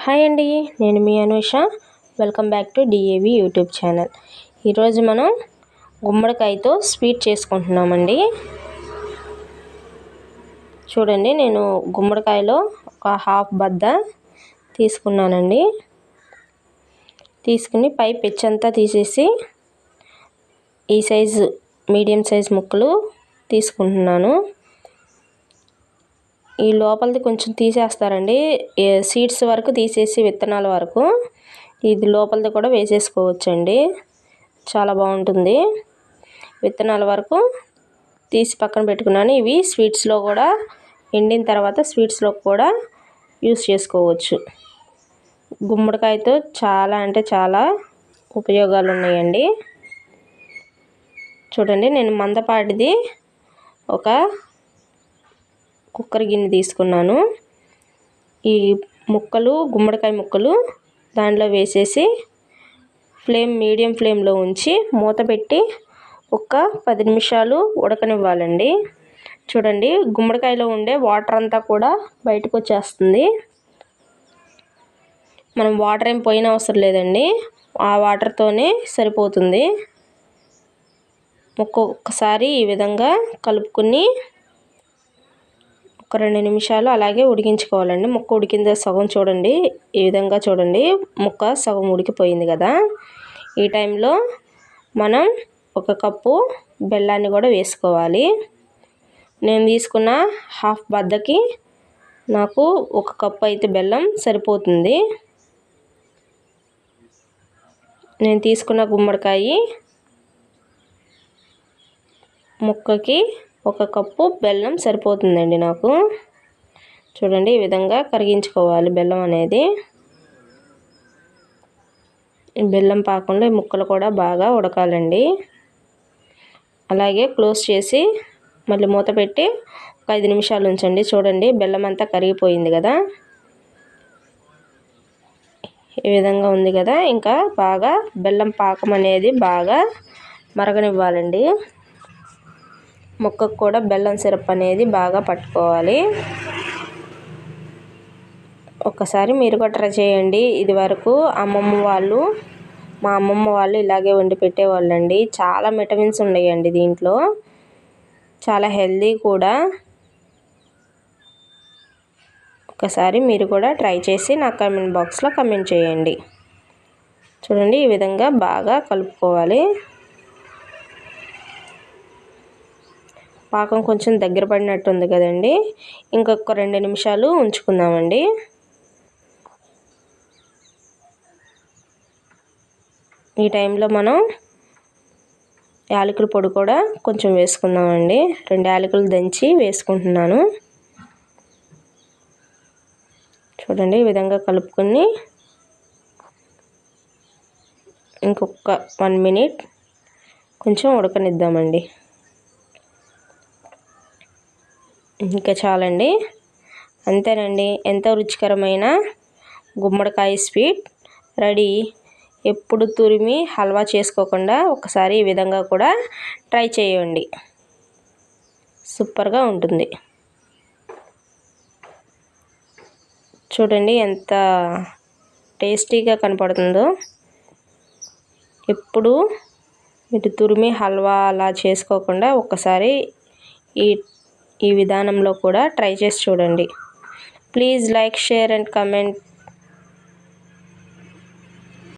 Hi అండి, నేను మీ Anusha. Welcome back to DAV YouTube channel. ఈరోజు మనం గుమ్మడికాయతో స్వీట్ చేసుకుంటున్నామండి. చూడండి, నేను గుమ్మడికాయలో ఒక హాఫ్ బద్ద తీసుకున్నానండి. తీసుకుని పై పెచ్చంతా తీసేసి ఈ సైజు మీడియం సైజ్ ముక్కలు తీసుకుంటున్నాను. ఈ లోపలిది కొంచెం తీసేస్తారండి, సీడ్స్ వరకు తీసేసి విత్తనాల వరకు. ఇది లోపలిది కూడా వేసేసుకోవచ్చండి, చాలా బాగుంటుంది. విత్తనాల వరకు తీసి పక్కన పెట్టుకున్నాను. ఇవి స్వీట్స్లో కూడా ఎండిన తర్వాత స్వీట్స్లో కూడా యూస్ చేసుకోవచ్చు. గుమ్మడికాయతో చాలా అంటే చాలా ఉపయోగాలు ఉన్నాయండి. చూడండి, నేను మందపాటిది ఒక కుక్కర్ గిన్నె తీసుకున్నాను. ఈ ముక్కలు గుమ్మడికాయ ముక్కలు దాంట్లో వేసేసి మీడియం ఫ్లేమ్లో ఉంచి మూత పెట్టి ఒక 10 నిమిషాలు ఉడకనివ్వాలండి. చూడండి, గుమ్మడికాయలో ఉండే వాటర్ అంతా కూడా బయటకు వచ్చేస్తుంది. మనం వాటర్ ఏం పోయిన అవసరం లేదండి, ఆ వాటర్తోనే సరిపోతుంది. ఒక్కొక్కసారి ఈ విధంగా కలుపుకొని ఒక 2 నిమిషాలు అలాగే ఉడికించుకోవాలండి. ముక్క ఉడికిందో సగం చూడండి, ఈ విధంగా చూడండి, ముక్క సగం ఉడికిపోయింది కదా. ఈ టైంలో మనం 1 కప్పు బెల్లాన్ని కూడా వేసుకోవాలి. నేను తీసుకున్న హాఫ్ బద్దకి నాకు 1 కప్పు అయితే బెల్లం సరిపోతుంది. నేను తీసుకున్న గుమ్మడికాయ ముక్కకి 1 కప్పు బెల్లం సరిపోతుందండి నాకు. చూడండి, ఈ విధంగా కరిగించుకోవాలి బెల్లం అనేది. బెల్లం పాకంలో ఈ ముక్కలు కూడా బాగా ఉడకాలండి. అలాగే క్లోజ్ చేసి మళ్ళీ మూత పెట్టి ఒక 5 నిమిషాలు ఉంచండి. చూడండి, బెల్లం అంతా కరిగిపోయింది కదా, ఈ విధంగా ఉంది కదా. ఇంకా బాగా బెల్లం పాకం అనేది బాగా మరగనివ్వాలండి. ముక్కకు కూడా బెల్లం సిరప్ అనేది బాగా పట్టుకోవాలి. ఒక్కసారి మీరు కూడా ట్రై చేయండి. ఇది వరకు మా అమ్మమ్మ వాళ్ళు ఇలాగే వండి పెట్టేవాళ్ళండి. చాలా విటమిన్స్ ఉన్నాయండి దీంట్లో, చాలా హెల్దీ కూడా. ఒకసారి మీరు కూడా ట్రై చేసి నా కామెంట్ బాక్స్లో కామెంట్ చేయండి. చూడండి, ఈ విధంగా బాగా కలుపుకోవాలి. పాకం కొంచెం దగ్గర పడినట్టు ఉంది కదండి, ఇంకొక 2 నిమిషాలు ఉంచుకుందామండి. ఈ టైంలో మనం యాలకుల పొడి కూడా కొంచెం వేసుకుందామండి. 2 యాలకులు దంచి వేసుకుంటున్నాను. చూడండి, ఈ విధంగా కలుపుకొని ఇంకొక 1 మినిట్ కొంచెం ఉడకనిద్దామండి. ఇంకా చాలండి, అంతేనండి. ఎంతో రుచికరమైన గుమ్మడికాయ స్వీట్ రెడీ. ఎప్పుడు తురిమి హల్వా చేసుకోకుండా ఒకసారి ఈ విధంగా కూడా ట్రై చేయండి, సూపర్గా ఉంటుంది. చూడండి, ఎంత టేస్టీగా కనపడుతుందో. ఎప్పుడు మీరు తురిమి హల్వా అలా చేసుకోకుండా ఒక్కసారి ఈ విధానంలో కూడా ట్రై చేసి చూడండి. Please like, share and comment.